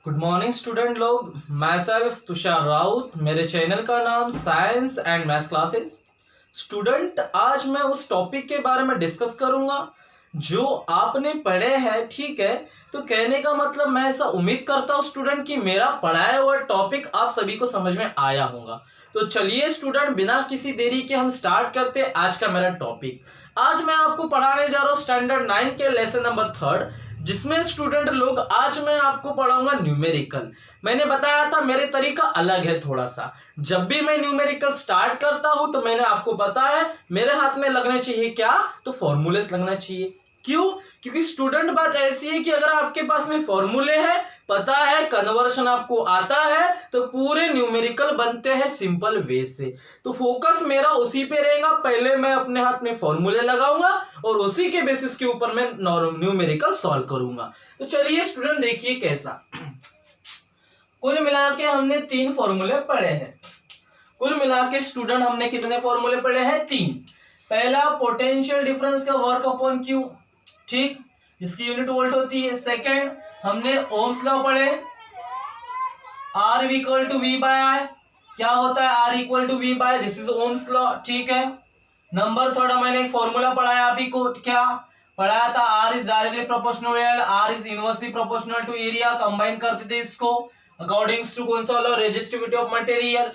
Good morning student लोग। मैं self Tushar Raut, मेरे चैनल का नाम science and maths classes. Student, आज मैं उस टॉपिक के बारे में डिस्कस करूंगा जो आपने पढ़े हैं। ठीक है, तो कहने का मतलब मैं ऐसा उम्मीद करता हूं स्टूडेंट कि मेरा पढ़ाया हुआ टॉपिक आप सभी को समझ में आया होगा। तो चलिए स्टूडेंट, बिना किसी देरी के हम स्टार्ट करते हैं आज का मेरा टॉपिक। आज मैं आपको पढ़ाने जा रहा हूँ स्टैंडर्ड 9 के लेसन नंबर 3, जिसमें स्टूडेंट लोग आज मैं आपको पढ़ाऊंगा न्यूमेरिकल। मैंने बताया था मेरे तरीका अलग है थोड़ा सा। जब भी मैं न्यूमेरिकल स्टार्ट करता हूं तो मैंने आपको बताया मेरे हाथ में लगने चाहिए क्या, तो फॉर्मूलेस लगना चाहिए। क्यों? क्योंकि स्टूडेंट बात ऐसी है कि अगर आपके पास में फॉर्मूले है, पता है, कन्वर्शन आपको आता है, तो पूरे न्यूमेरिकल बनते हैं सिंपल वे से। तो फोकस मेरा उसी पे रहेगा। पहले मैं अपने हाथ में फॉर्मूले लगाऊंगा और उसी के बेसिस के ऊपर मैं न्यूमेरिकल सॉल्व करूंगा। तो चलिए स्टूडेंट, देखिए कैसा। कुल मिला के हमने 3 फॉर्मूले पढ़े हैं। कुल मिला के स्टूडेंट हमने कितने फॉर्मूले पढ़े हैं? 3। पहला, पोटेंशियल डिफरेंस का वर्क अपॉन क्यू, ठीक, इसकी यूनिट वोल्ट होती है। सेकंड, हमने ओम्स लॉ पढ़े, R equal to V by I। क्या होता है R equal to V by, this is Ohm's law, ठीक है। नंबर 3, मैंने एक फॉर्मूला पढ़ाया अभी को, क्या पढ़ाया था? R is directly proportional, R is inversely proportional to area. Combine करते थे इसको अकॉर्डिंग्स टू कौन सा law? Resistivity of material.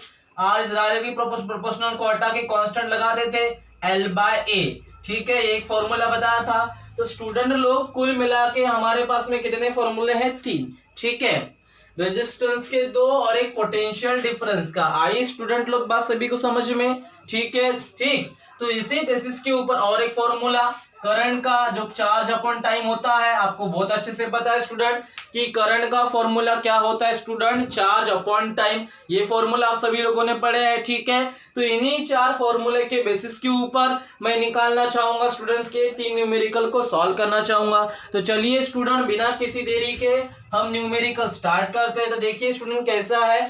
R is directly proportional को हटा के कांस्टेंट लगा देते L बाय A, ठीक है। एक फॉर्मूला बताया था। तो स्टूडेंट लोग, कुल मिला के हमारे पास में कितने फॉर्मूले हैं? 3, ठीक है। रेजिस्टेंस के 2 और एक पोटेंशियल डिफरेंस का। आई स्टूडेंट लोग बात सभी को समझ में? ठीक है, ठीक। तो इसी बेसिस के ऊपर और एक फॉर्मूला करंट का, जो चार्ज अपॉन टाइम होता है। आपको बहुत अच्छे से पता है स्टूडेंट कि करंट का फॉर्मूला क्या होता है स्टूडेंट? Charge upon time. ये फॉर्मूला आप सभी लोगों ने पढ़े हैं, ठीक है। तो इन्हीं 4 फॉर्मूले के बेसिस के ऊपर मैं निकालना चाहूंगा स्टूडेंट्स के 3 न्यूमेरिकल को सॉल्व करना चाहूंगा। तो चलिए स्टूडेंट, बिना किसी देरी के हम न्यूमेरिकल स्टार्ट करते हैं। तो देखिए स्टूडेंट कैसा है।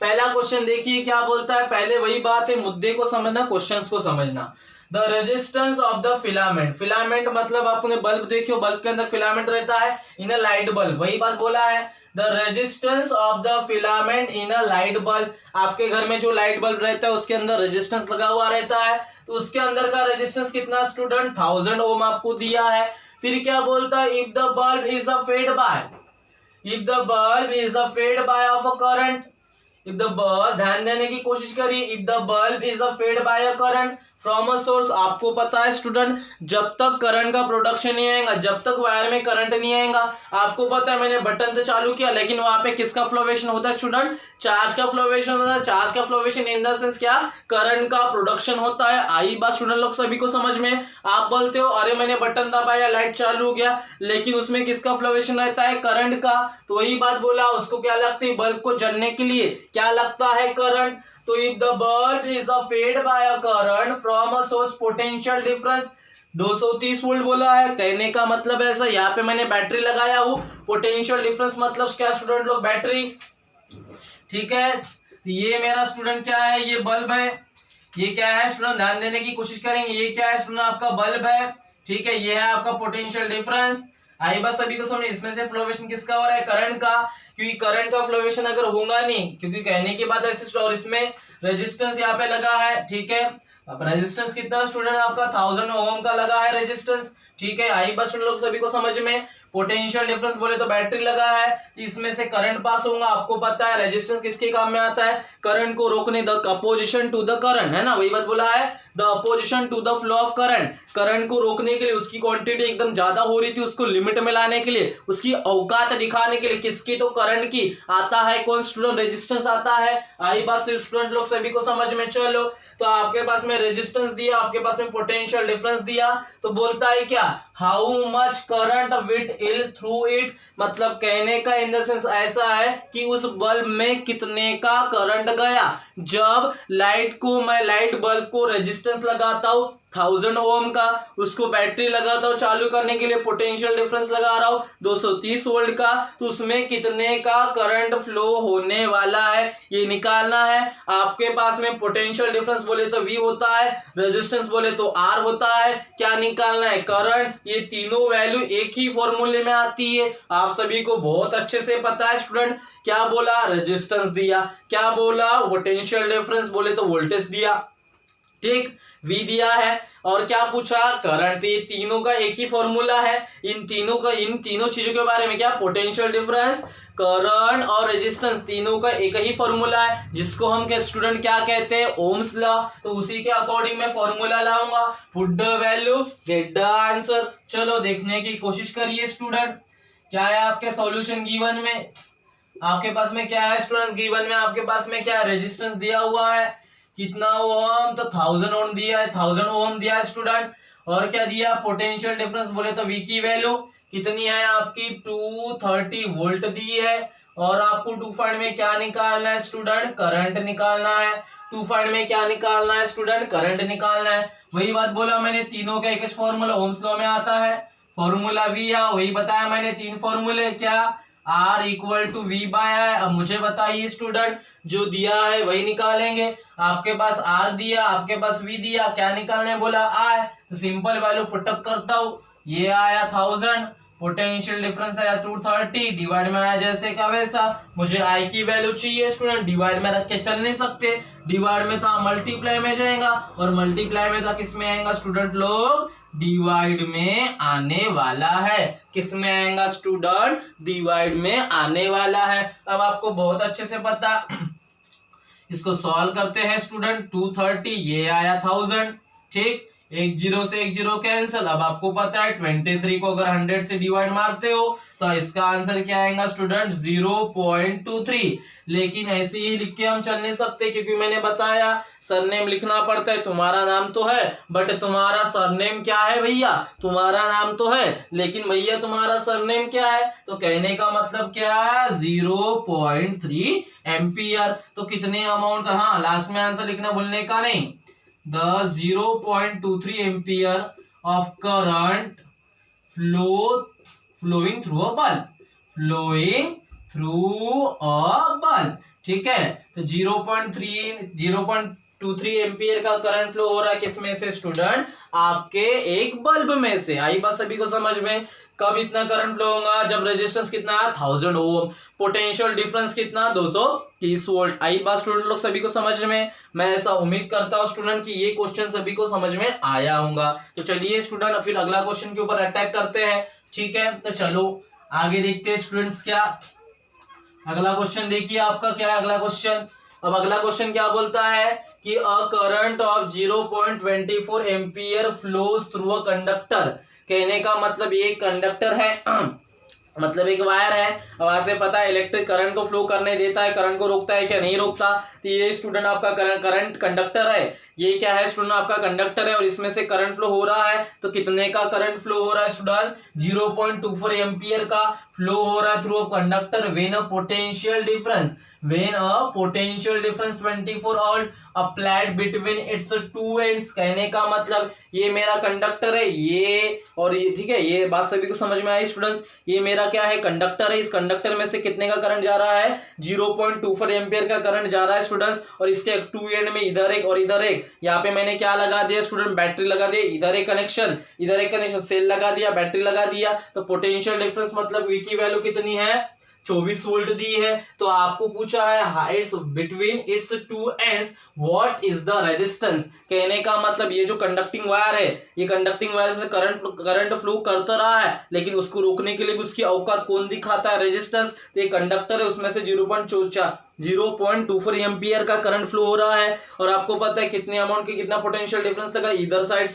पहला क्वेश्चन देखिए क्या बोलता है। पहले वही बात है, मुद्दे को समझना, क्वेश्चंस को समझना। The resistance of the filament. Filament मतलब आपने बल्ब देखियो, बल्ब के अंदर फिलामेंट रहता है इन अ लाइट बल्ब, वही बात बोला है। The resistance of the filament in a light bulb. आपके घर में जो लाइट बल्ब रहता है उसके अंदर रेजिस्टेंस लगा हुआ रहता है, तो उसके अंदर का रेजिस्टेंस कितना स्टूडेंट? 1000 ओम आपको दिया है। फिर क्या बोलता है? If the bulb is a fed by, if the bulb is a fed by of a current, if the bulb, ध्यान देने की कोशिश करिए, if the bulb is a fed by a current from a source. आपको पता है student, जब तक करंट का प्रोडक्शन नहीं आएगा, जब तक वायर में करंट नहीं आएगा, आपको पता है मैंने बटन तो चालू किया लेकिन वहां पे किसका फ्लोवेशन होता है स्टूडेंट? चार्ज का फ्लोवेशन होता है। चार्ज का फ्लोवेशन इन द सेंस क्या? करंट का प्रोडक्शन होता है। आई बात स्टूडेंट लोग सभी को समझ में? आप बोलते हो अरे मैंने बटन दबाया, लाइट चालू हो गया, लेकिन उसमें किसका फ्लोवेशन रहता है? करंट का। तो वही बात बोला, उसको क्या लगता है? बल्ब को जलने के लिए क्या लगता है? करंट। तो if the bulb is a fed by a current from a source, potential difference 230 volt बोला है। कहने का मतलब ऐसा, यहाँ पे मैंने बैटरी लगाया हूं, पोटेंशियल डिफरेंस मतलब क्या स्टूडेंट लोग? बैटरी, ठीक है। तो ये मेरा स्टूडेंट क्या है? ये बल्ब है। ये क्या है स्टूडेंट? ध्यान देने की कोशिश करेंगे। ये क्या है स्टूडेंट? आपका बल्ब है, ठीक है। ये है आपका पोटेंशियल डिफरेंस। आई बस सभी को समझ, इसमें से फ्लोवेशन किसका हो रहा है? करंट का। क्योंकि करंट का फ्लोवेशन अगर होगा नहीं, क्योंकि कहने की बात ऐसी, और इसमें रेजिस्टेंस यहाँ पे लगा है, ठीक है। अब रेजिस्टेंस कितना स्टूडेंट? आपका 1000 ओम का लगा है रेजिस्टेंस, ठीक है। आई बस लोग सभी को समझ में? पोटेंशियल डिफरेंस बोले तो बैटरी लगा है, तो इसमें से करंट पास होगा। आपको पता है रेजिस्टेंस किसके काम में आता है? करंट को रोकने, the opposition to the current, है ना, वही बात बोला है, the opposition to the flow of current. Current को रोकने के लिए, उसकी क्वांटिटी एकदम ज्यादा हो रही थी, उसको लिमिट में लाने के लिए, उसकी औकात दिखाने के लिए, किसकी? तो करंट की। आता है कौन स्टूडेंट? रेजिस्टेंस आता है। आई बात से स्टूडेंट लोग सभी को समझ में? चलो, तो आपके पास में रेजिस्टेंस दिया, आपके पास में पोटेंशियल डिफरेंस दिया, तो बोलता है क्या? How much current with will through it. मतलब कहने का इन द सेंस ऐसा है कि उस बल्ब में कितने का करंट गया। जब लाइट को, मैं लाइट बल्ब को रेजिस्टेंस लगाता हूं 1000 ओम का, उसको बैटरी लगाता हूँ चालू करने के लिए, पोटेंशियल डिफरेंस लगा रहा हूँ 230 वोल्ट का, तो उसमें कितने का करंट फ्लो होने वाला है ये निकालना है। आपके पास में पोटेंशियल डिफरेंस बोले तो V होता है, रेजिस्टेंस बोले तो R होता है, क्या निकालना है करंट। ये तीनों वैल्यू एक ही फॉर्मूले में आती है, आप सभी को बहुत अच्छे से पता है स्टूडेंट। क्या बोला, रेजिस्टेंस दिया, क्या बोला, पोटेंशियल डिफरेंस बोले तो वोल्टेज दिया, ठीक, V दिया है, और क्या पूछा, करंट। ये तीनों का एक ही फॉर्मूला है, इन तीनों चीजों के बारे में क्या, पोटेंशियल डिफरेंस, करंट और रेजिस्टेंस, तीनों का एक ही फॉर्मूला है, जिसको हम क्या स्टूडेंट क्या कहते हैं, ओम्स लॉ। तो उसी के अकॉर्डिंग मैं फॉर्मूला लाऊंगा, put the value, get the answer. चलो देखने की कोशिश करिए स्टूडेंट, क्या है आपके सॉल्यूशन गिवन में, आपके पास में क्या है स्टूडेंट, गिवन में आपके पास में क्या रेजिस्टेंस दिया हुआ है, कितना ओम, तो 1000 ओम दिया है, 1000 ओम दिया है स्टूडेंट। और क्या दिया, पोटेंशियल डिफरेंस बोले तो V की वैल्यू कितनी है आपकी, 230 वोल्ट दी है। और आपको 2 फाइंड में क्या निकालना है स्टूडेंट, करंट निकालना है। 2 फाइंड में क्या निकालना है स्टूडेंट, करंट निकालना है। वही बात बोला मैंने, तीनों का एक ही फॉर्मूला ओम्स लॉ में आता है, फॉर्मूला V है, वही बताया मैंने, 3 फॉर्मूले, क्या R equal to V by है। अब मुझे बताइए स्टूडेंट, जो दिया है वही निकालेंगे, आपके पास R दिया, आपके पास V दिया, क्या निकालने बोला, I, तो सिंपल वैल्यू पुटअप करता हूं, ये आया 1000, पोटेंशियल डिफरेंस आया 230, डिवाइड में आया जैसे का वैसा। मुझे I की वैल्यू चाहिए स्टूडेंट, डिवाइड में रख के चल नहीं सकते, डिवाइड में था मल्टीप्लाई में जाएगा, और मल्टीप्लाई में था किस में आएगा स्टूडेंट लोग, डिवाइड में आने वाला है। किस में आएगा स्टूडेंट, डिवाइड में आने वाला है। अब आपको बहुत अच्छे से पता, इसको सॉल्व करते हैं स्टूडेंट, 230 ये आया 1000, ठीक, एक जीरो से एक जीरो कैंसिल। अब आपको पता है 23 को अगर 100 से डिवाइड मारते हो तो इसका आंसर क्या आएगा स्टूडेंट, 0.23। लेकिन ऐसे ही लिख के हम चल नहीं सकते, क्योंकि मैंने बताया सरनेम लिखना पड़ता है। तुम्हारा नाम तो है, बट तुम्हारा सरनेम क्या है भैया, तुम्हारा नाम तो है लेकिन भैया तुम्हारा सरनेम क्या है। तो कहने का मतलब क्या है, 0.3 एम्पियर। तो कितने अमाउंट का, हाँ लास्ट में आंसर लिखना भूलने का नहीं, the 0.23 ampere of current flowing through a bulb, ठीक है। तो 0.23 एम्पियर का करंट फ्लो हो रहा है किसमें से स्टूडेंट, आपके एक बल्ब में से। आई बात सभी को समझ में। कब इतना करंट फ्लो होगा, जब रेजिस्टेंस कितना है 1000 ओम, पोटेंशियल डिफरेंस कितना 230 वोल्ट। आई बात स्टूडेंट लोग सभी को समझ में। मैं ऐसा उम्मीद करता हूं स्टूडेंट कि ये क्वेश्चन सभी को समझ में आया होगा। तो चलिए स्टूडेंट फिर अगला क्वेश्चन के ऊपर अटैक करते हैं, ठीक है। तो चलो आगे देखते हैं स्टूडेंट्स, क्या अगला क्वेश्चन देखिए आपका, क्या है अगला क्वेश्चन। अब अगला क्वेश्चन क्या बोलता है कि a current of 0.24 ampere flows through a conductor. कहने का मतलब ये कंडक्टर है मतलब एक वायर है, वहां से पता है इलेक्ट्रिक करंट को फ्लो करने देता है, करंट को रोकता है क्या नहीं रोकता। तो ये स्टूडेंट आपका करंट कंडक्टर है, ये क्या है स्टूडेंट आपका कंडक्टर है, और इसमें से करंट फ्लो हो रहा है। तो कितने का करंट फ्लो हो रहा है स्टूडेंट, 0.24 एम्पियर का फ्लो हो रहा है through a conductor when a potential difference 24 volt applied between its two ends. कहने का मतलब ये मेरा कंडक्टर है, ये और ये, ठीक है। ये बात सभी को समझ में आई स्टूडेंट्स। ये मेरा क्या है, कंडक्टर है, इस कंडक्टर में से कितने का करंट जा रहा है, 0.24 एम्पियर का करंट जा रहा है स्टूडेंट्स। और इसके टू एंड में इधर एक और इधर एक, यहाँ पे मैंने क्या लगा दिया स्टूडेंट, बैटरी लगा दी, इधर एक कनेक्शन इधर एक कनेक्शन, सेल लगा दिया, बैटरी लगा दिया। तो पोटेंशियल डिफरेंस मतलब V की वैल्यू कितनी है, 24 वोल्ट दी है। तो आपको पूछा है it's between its two ends what is the resistance. कहने का मतलब ये जो कंडक्टिंग वायर है, ये कंडक्टिंग वायर में करंट फ्लो करता रहा है, लेकिन उसको रोकने के लिए भी उसकी औकात कौन दिखाता है, रेजिस्टेंस। तो ये कंडक्टर है, उसमें से 0.24 एम्पियर का करंट फ्लो हो रहा है। और आपको पता है कितने अमाउंट की कितना पोटेंशियल डिफरेंस लगा, इधर साइड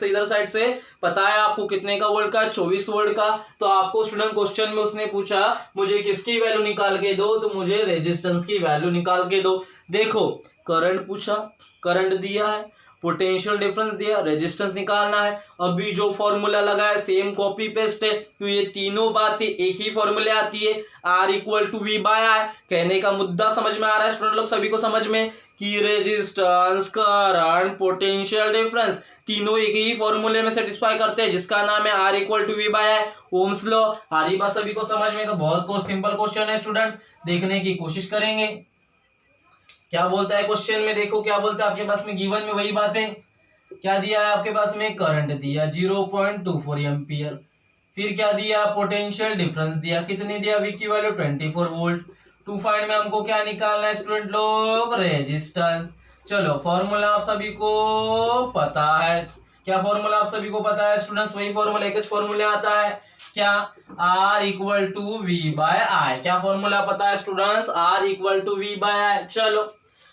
से पता है आपको कितने का वोल्ट का, 24 वोल्ट का। तो आपको स्टूडेंट क्वेश्चन में उसने पूछा मुझे किसकी वैल्यू निकाल के दो, तो मुझे रेजिस्टेंस की वैल्यू निकाल के दो। देखो करंट पूछा, करंट दिया है, पोटेंशियल डिफरेंस दिया, रेजिस्टेंस निकालना है। अभी जो फॉर्मूला लगा है सेम कॉपी पेस्ट है, तो ये तीनों बातें एक ही फॉर्मूले आती है, R equal to V by I। कहने का मुद्दा समझ में आ रहा है स्टूडेंट लोग सभी को समझ में कि रेजिस्टेंस, करंट, पोटेंशियल डिफरेंस तीनों एक ही फॉर्मूले में सेटिस्फाई करते हैं, जिसका नाम है R equal to V by I, Ohm's law. आ रही बात सभी को समझ में? तो बहुत सिंपल क्वेश्चन है स्टूडेंट, देखने की कोशिश करेंगे क्या बोलता है क्वेश्चन में। देखो क्या बोलता है आपके पास में, गिवन में वही बातें क्या दिया है आपके पास में, करंट दिया 0.24 एम्पियर, फिर क्या दिया, पोटेंशियल डिफरेंस दिया, कितनी दिया, V की वैल्यू 24 वोल्ट। टू फाइंड में हमको क्या निकालना है स्टूडेंट लोग, रेजिस्टेंस। चलो फॉर्मूला आप सभी को पता है, क्या फॉर्मूला आप सभी को पता है स्टूडेंट्स, वही फॉर्मूला एक फॉर्मूला आता है क्या, R equal to V by I। क्या फॉर्मूला पता है students, R equal to V by I। चलो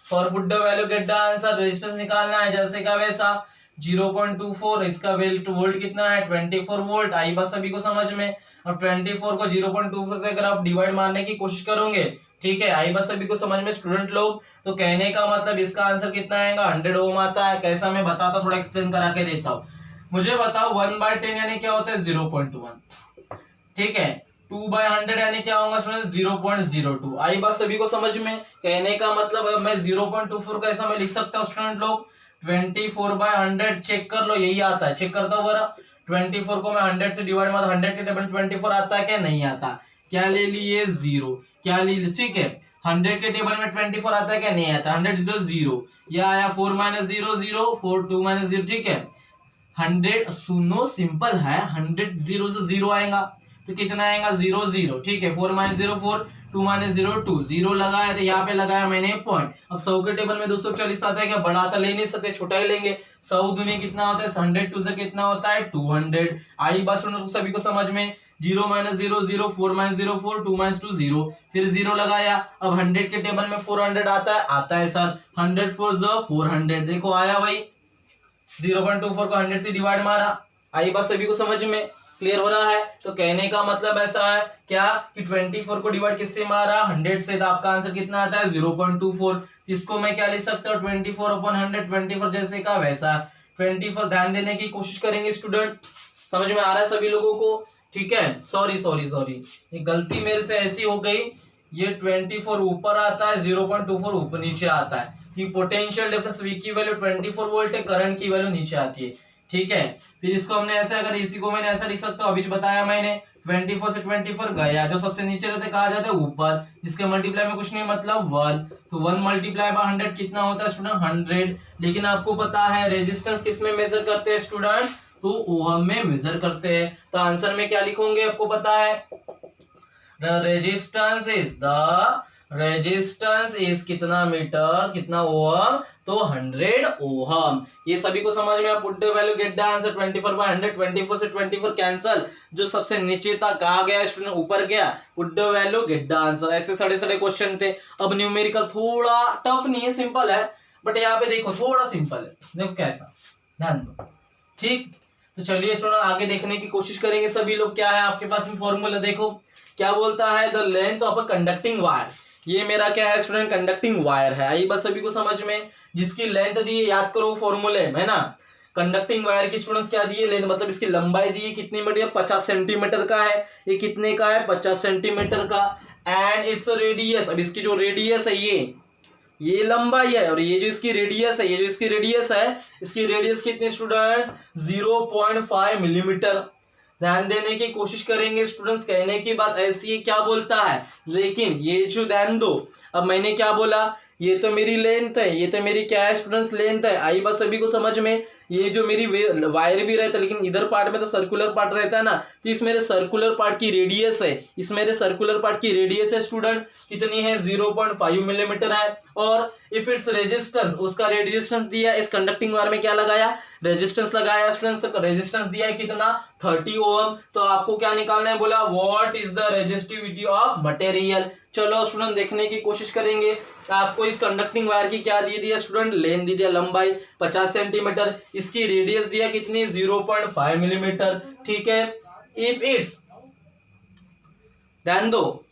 for put the value get the answer, resistance निकालना है जैसे का वैसा, 0.24, इसका वोल्ट कितना है 24 वोल्ट। आई बस सभी को समझ में। अब 24 को 0.24 से अगर आप डिवाइड मारने की कोशिश करोगे, ठीक है, आई बस सभी को समझ में स्टूडेंट लोग, तो कहने का मतलब इसका आंसर कितना आएगा, 100 ओम आता है। कैसा मैं बताता, थोड़ा एक्सप्लेन करा के देता हूँ। मुझे बताओ 1/10 यानी क्या होता है, 0.1, ठीक है। 2/100 यानी क्या होगा स्टूडेंट, 0.02। आई बात सभी को समझ में। कहने का मतलब मैं 0.24 का ऐसा मैं लिख सकता हूँ स्टूडेंट लोग, 24/100 चेक कर लो, यही आता है, चेक करता हूँ बरा। 24 को मैं 100 से डिवाइड मार, 100 के टेबल 24 आता है क्या, नहीं आता। क्या ले लिए, 0। क्या ले, ठीक है, 100 के टेबल में 24 आता है क्या, नहीं आता। 100 0, यह आया 4 - 0 0, 4 2 - 0, ठीक है। 100 सुनो सिंपल है, 100 0 से 0 आएगा तो कितना आएगा, 0 0, ठीक है। 4 - 0 4, 2 - 0 2, 0 लगाया तो यहाँ पे लगाया मैंने पॉइंट। अब 100 के टेबल में 240 आता है क्या, बड़ा आता ले नहीं सकते, छोटा ही लेंगे। 100 दूनी कितना होता है, 102 से कितना होता है, 200। आई बात सुनो सभी को समझ में। 0 - 0 0, 4 - 0 4, 2 - 2 0, फिर 0 लगाया। अब 100 के टेबल में 400 आता है सर, 100 4 400, देखो आया वही। 0.24 को 100 से डिवाइड मारा। आई बात सभी को समझ में, क्लियर हो रहा है। तो कहने का मतलब ऐसा है क्या कि 24 को डिवाइड किससे मारा, 100 से, तो आपका आंसर कितना आता है, 0.24। इसको मैं क्या लिख सकता हूँ, 24/100, 24 जैसे का वैसा 24। ध्यान देने की कोशिश करेंगे स्टूडेंट, समझ में आ रहा है सभी लोगों को, ठीक है। सॉरी, ये गलती मेरे से ऐसी हो गई, ये 24 ऊपर आता है, 0.24 ऊपर नीचे आता है, कि पोटेंशियल डिफरेंस V की वैल्यू 24 वोल्ट है, करंट की वैल्यू नीचे आती है, ठीक है। फिर इसको हमने ऐसा, अगर इसी को मैंने ऐसा लिख सकता हूँ, अभी बताया मैंने, 24 से 24 गया, जो सबसे नीचे रहते कहा जाता है ऊपर, जिसके मल्टीप्लाई में कुछ नहीं मतलब 1, तो 1 × 100 कितना होता है स्टूडेंट, 100। लेकिन आपको पता है रेजिस्टेंस किस में मेजर करते हैं स्टूडेंट, तो ओहम में मेजर करते हैं। तो आंसर में क्या लिखोगे आपको पता है, रेजिस्टेंस इज कितना मीटर, कितना ओहम, तो 100 ओहम। ये सभी को समझ में। आप put the value get the answer, 24/100, 24 से 24 कैंसल, जो सबसे नीचे तक आ गया स्टूडेंट ऊपर गया, put the value get the answer. ऐसे सड़े क्वेश्चन थे। अब न्यूमेरिकल थोड़ा टफ नहीं है, सिंपल है, बट यहाँ पे देखो थोड़ा सिंपल है, देखो कैसा, ध्यान दो, ठीक। तो चलिए स्टूडेंट आगे देखने की कोशिश करेंगे सभी लोग। क्या है आपके पास में फॉर्मूला, देखो क्या बोलता है, the length of a conducting wire. ये मेरा क्या है स्टूडेंट, कंडक्टिंग वायर है। आई बस सभी को समझ में, जिसकी लेंथ दी है, याद करो फॉर्मूले है ना। कंडक्टिंग वायर की स्टूडेंट्स क्या दी है, लेंथ, मतलब इसकी लंबाई दी है कितनी मीटर, 50 सेंटीमीटर का है। ये कितने का है, 50 सेंटीमीटर का। एंड इट्स रेडियस, अब इसकी जो रेडियस है ये लंबाई है, और ये जो इसकी रेडियस है, इसकी रेडियस कितनी स्टूडेंट्स, 0.5 मिलीमीटर। ध्यान देने की कोशिश करेंगे स्टूडेंट्स। कहने की बात ऐसी है, क्या बोलता है, लेकिन ये जो ध्यान दो, अब मैंने क्या बोला, ये तो मेरी लेंथ है, ये तो मेरी क्या है स्टूडेंट्स, लेंथ है। आई बात सभी को समझ में। ये जो मेरी वायर भी रहता है, लेकिन इधर पार्ट में तो सर्कुलर पार्ट रहता है ना, तो इस मेरे सर्कुलर पार्ट की रेडियस है, स्टूडेंट कितनी है, 0.5 मिलीमीटर है। और इफ इट्स रेजिस्टेंस, उसका रेजिस्टेंस दिया, इस कंडक्टिंग वायर में क्या लगाया, रेजिस्टेंस लगाया स्टूडेंट्स, तो रेजिस्टेंस दिया है कितना, 30 ओम। तो आपको क्या निकालना है, बोला what is the resistivity of material. चलो स्टूडेंट देखने की कोशिश करेंगे। आपको इस कंडक्टिंग वायर की क्या दी दिया स्टूडेंट, लेंथ दी दिया, लंबाई 50 सेंटीमीटर, इसकी रेडियस दिया कितनी, 0.5 मिलीमीटर, ठीक है। इफ इट्स, ध्यान दो,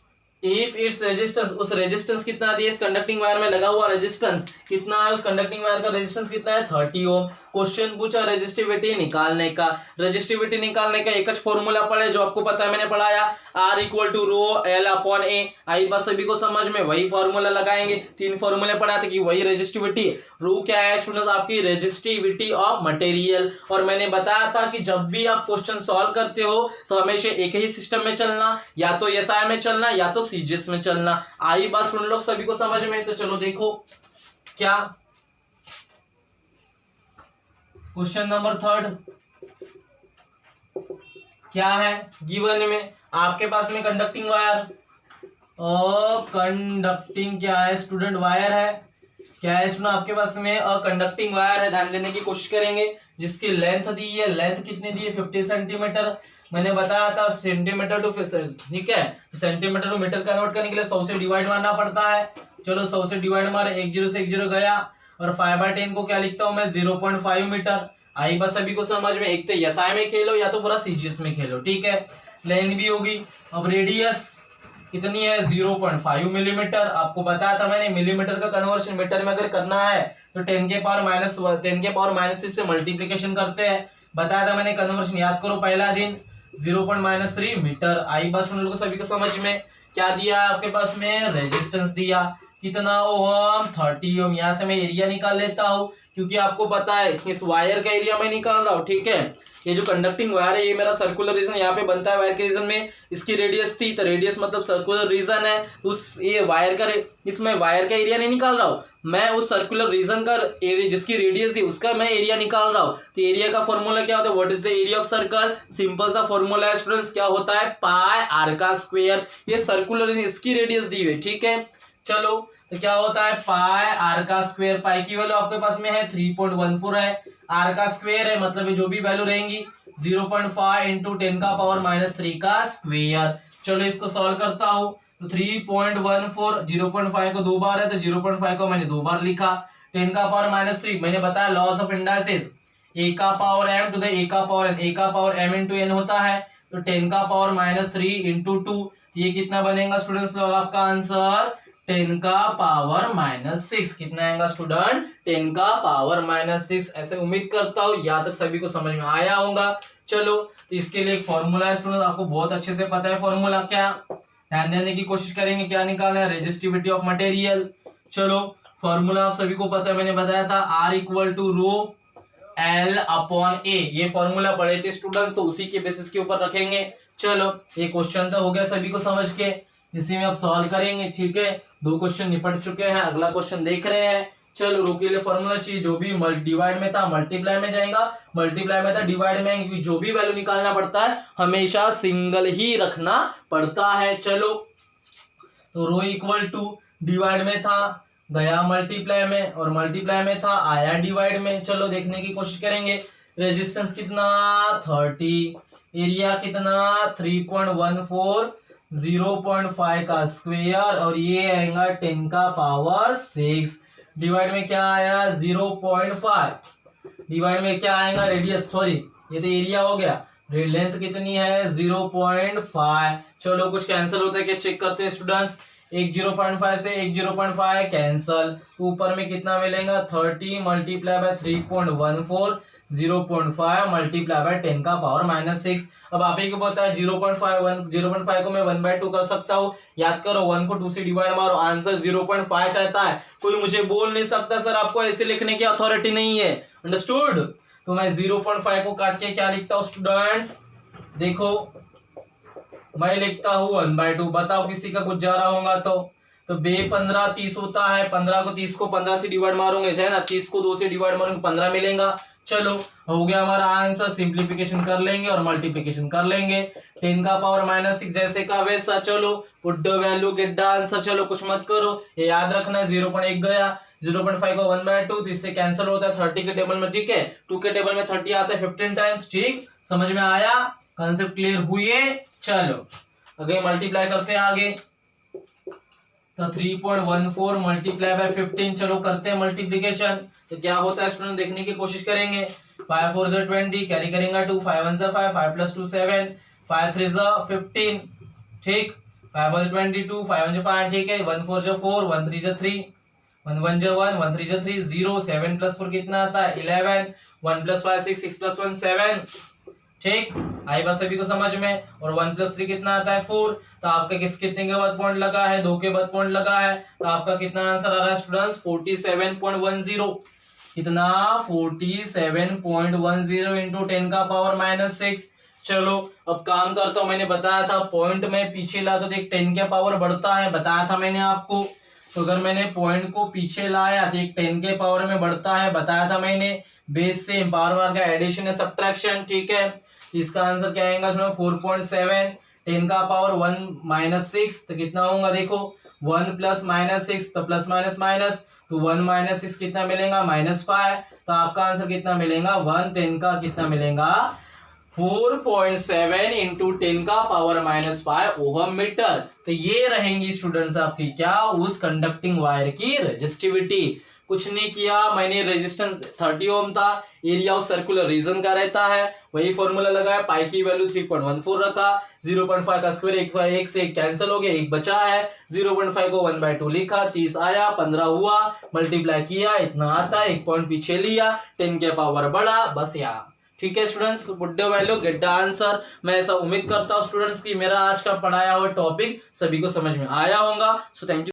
इफ इट्स रेजिस्टेंस, उस रेजिस्टेंस कितना दिया, इस कंडक्टिंग वायर में लगा हुआ रेजिस्टेंस कितना है, उस कंडक्टिंग वायर का रेजिस्टेंस कितना है 30 ओम। क्वेश्चन पूछा रेजिस्टिविटी निकालने का। रेजिस्टिविटी निकालने का एक ही फॉर्मूला पढ़े जो आपको पता है, मैंने पढ़ाया, R equal to rho L upon A। आई बस सभी को समझ में, वही फॉर्मूला लगाएंगे। 3 फॉर्मूले पढ़ाते कि वही रेजिस्टिविटी। रो क्या है स्टूडेंट्स, आपकी रेजिस्टिविटी ऑफ मटेरियल। और मैंने बताया था कि जब भी आप क्वेश्चन सॉल्व करते हो तो हमेशा एक ही सिस्टम में चलना, या तो SI में चलना या तो CGS में चलना। आई बात सुन लो सभी को समझ में। तो चलो देखो क्या क्वेश्चन नंबर 3 क्या है। गिवन में आपके पास में कंडक्टिंग वायर, कंडक्टिंग क्या है स्टूडेंट, वायर है। क्या है स्टूडेंट आपके पास में कंडक्टिंग वायर है। ध्यान देने की कोशिश करेंगे। जिसकी लेंथ दी है, लेंथ कितनी दी है 50 सेंटीमीटर। मैंने बताया था सेंटीमीटर टू, ठीक है, सेंटीमीटर टू मीटर कन्वर्ट करने के लिए 100 से डिवाइड मारना पड़ता है। चलो 100 से डिवाइड मारे, एक 0 से 1 0 गया। और 5/10 को क्या लिखता हूं मैं 0.5 मीटर। आई बस सभी को समझ में, एक तो SI में खेलो या तो पूरा CGS में खेलो, ठीक है। लेंथ भी होगी। अब रेडियस कितनी है 0.5 मिलीमीटर। आपको बताया था मैंने मिलीमीटर का कन्वर्शन मीटर में अगर करना है तो 10 के पावर माइनस 3 से मल्टीप्लिकेशन करते हैं। बताया था मैंने कन्वर्शन, याद करो पहला दिन 0.3 मीटर। आई बस उन लोगों को सभी को समझ में। क्या दिया आपके पास में, रेजिस्टेंस दिया कितना ओम 30 ओम। यहाँ से मैं एरिया निकाल लेता हूँ क्योंकि आपको पता है इस वायर का एरिया मैं निकाल रहा हूँ, ठीक है। ये जो कंडक्टिंग वायर है ये मेरा सर्कुलर रीजन यहाँ पे बनता है। वायर के रीजन में इसकी रेडियस थी, तो रेडियस मतलब सर्कुलर रीजन है। उस ये वायर का इसमें वायर का एरिया नहीं निकाल रहा हूँ मैं, उस सर्कुलर रीजन का जिसकी रेडियस थी उसका मैं एरिया निकाल रहा हूँ। तो एरिया का फॉर्मूला क्या होता है, what is the area of circle. Simple सा फॉर्मूला है स्टूडेंट्स, क्या होता है पाई आर का स्क्वायर। ये सर्कुलर रीजन, इसकी रेडियस दी हुई, ठीक है। चलो तो क्या होता है पाई आर का स्क्वायर। पाई की वैल्यू आपके पास में है 3.14 है। आर का स्क्वायर है मतलब ये जो भी वैल्यू रहेंगी 0.5 इंटू 10 का पावर माइनस 3 का स्क्वायर। चलो इसको सॉल्व करता हूँ। तो 3.14 0.5 को 2 बार है तो 0.5 को मैंने 2 बार लिखा। 10 का पावर माइनस 3 मैंने बताया लॉस ऑफ इंडाइसिस, a का power m to the a का पावर n, a का पावर m इंटू n होता है। तो 10 का पावर माइनस 3 इंटू 2, ये कितना बनेगा स्टूडेंट्स लोग आपका आंसर 10 का पावर माइनस 6। कितना आएगा स्टूडेंट 10 का पावर माइनस 6। ऐसे उम्मीद करता हूँ यहाँ तक सभी को समझ में आया होगा। चलो तो इसके लिए एक फॉर्मूला है स्टूडेंट, आपको बहुत अच्छे से पता है फॉर्मूला क्या। ध्यान देने की कोशिश करेंगे, क्या निकालना है रेजिस्टिविटी ऑफ मटेरियल। चलो फॉर्मूला आप सभी को पता है, मैंने बताया था R equal to rho L upon A। ये फॉर्मूला पढ़े थे स्टूडेंट, तो उसी के बेसिस के ऊपर रखेंगे। चलो ये क्वेश्चन तो हो गया सभी को समझ के, इसी में आप सॉल्व करेंगे, ठीक है। 2 क्वेश्चन निपट चुके हैं, अगला क्वेश्चन देख रहे हैं। चलो रो के लिए फॉर्मूला चाहिए, जो भी डिवाइड में था मल्टीप्लाई में जाएगा, मल्टीप्लाई में था डिवाइड में, क्योंकि जो भी वैल्यू निकालना पड़ता है हमेशा सिंगल ही रखना पड़ता है। चलो तो रो इक्वल टू डिवाइड में था गया मल्टीप्लाई में, और मल्टीप्लाई में था आया डिवाइड में। चलो देखने की कोशिश करेंगे। रेजिस्टेंस कितना 30, एरिया कितना 3.14, 0.5 का स्क्वायर, और ये आएगा 10 का पावर 6। डिवाइड में क्या आया 0.5, डिवाइड में क्या आएगा रेडियस, सॉरी ये तो एरिया हो गया। लेंथ कितनी है 0.5। चलो कुछ कैंसिल होता है क्या चेक करते हैं स्टूडेंट्स। एक 0.5 से एक 0.5 कैंसल, तो ऊपर में कितना मिलेगा 30 मल्टीप्लाई बाय 3.14, 0.5 मल्टीप्लाई बाय 10 का पावर माइनस 6। अब आप ही को पता है 0.5 को मैं 1/2 कर सकता हूँ। याद करो 1 को 2 से डिवाइड मारो, आंसर 0.5 चाहता है। कोई मुझे बोल नहीं सकता सर आपको ऐसे लिखने की अथॉरिटी नहीं है, अंडरस्टूड। तो मैं 0.5 को काट के क्या लिखता हूँ स्टूडेंट्स, देखो मैं लिखता हूँ 1/2। बताओ किसी का कुछ जा रहा होगा तो बे 15 30 होता है, 15 को 30 को 15 से डिवाइड मारोगे है ना, 30 को 2 से डिवाइड मारोगे 15 मिलेगा। चलो हो गया हमारा आंसर, सिंप्लीफिकेशन कर लेंगे और मल्टीप्लिकेशन कर लेंगे। 10 का पावर माइनस 6 जैसे का वैसा। चलो put the value get the answer. चलो कुछ मत करो, ये याद रखना है 0.1 गया, 0.5 को 1/2, तो इससे कैंसिल होता है 30 के टेबल में, ठीक है। 2 के टेबल में 30 आता है 15 टाइम्स, ठीक। समझ में आया, कंसेप्ट क्लियर हुए। चलो अगर मल्टीप्लाई करते हैं आगे, तो 3.14 मल्टीप्लाई बाय 15। चलो करते हैं मल्टीप्लिकेशन, तो क्या होता है स्टूडेंट देखने की कोशिश करेंगे। 5 4 जा 20, कैरी करेंगे 2, 5 1 जा 5, 5 + 2 7, 5 3 जा 15, ठीक। 5 1 22, 5 1 5, ठीक है, 1 4 4, 1 3 3, 1 1 1, 1 3 3, 0, 7 प्लस 4 कितना आता है 11, 1 प्लस 5 6, 6 प्लस 1 7, ठीक, आई बात सभी को समझ में। और 1 प्लस 3 कितना आता है 4, तो आपका कितने के बाद पॉइंट लगा है, 2 के बाद पॉइंट लगा है, तो आपका कितना आंसर आ रहा है स्टूडेंट्स 47.10, कितना 47.10 इंटू 10 का पावर -6। चलो अब काम करता हूं, मैंने बताया था पॉइंट में पीछे ला तो देख 10 के पावर बढ़ता है, बताया था मैंने आपको। तो अगर मैंने पॉइंट को पीछे लाया तो एक 10 के पावर में बढ़ता है, बताया था मैंने। बेस से पावर बार का एडिशन है सब्ट्रैक्शन, ठीक है। इसका आंसर क्या आएगा 4.7, 10 का पावर 1 -6, तो कितना होगा देखो 1 प्लस -6, तो प्लस माइनस माइनस, तो 1 -6 कितना मिलेगा -5, तो आपका आंसर कितना मिलेगा 1 10 का कितना मिलेगा 4.7 इंटू 10 का पावर -5 ओहम मीटर। तो ये रहेंगी स्टूडेंट्स आपकी क्या, उस कंडक्टिंग वायर की रेजिस्टिविटी। कुछ नहीं किया मैंने, रेजिस्टेंस 30 ओम था, एरिया ऑफ सर्कुलर रीजन का रहता है, वही फॉर्मूला लगाया, पाई की वैल्यू 3.14 रखा, 0.5 का स्क्वायर एक से एक कैंसिल हो गया, एक बचा है, 0.5 को 1/2 लिखा, 30 आया, 15 हुआ, मल्टीप्लाई किया, इतना आता है, एक पॉइंट पीछे लिया, 10 के पावर बढ़ा, बस यहाँ। ठीक है students, put the value get the answer. मैं ऐसा उम्मीद करता हूँ स्टूडेंट्स की मेरा आज का पढ़ाया हुआ टॉपिक सभी को समझ में आया होगा। So thank you.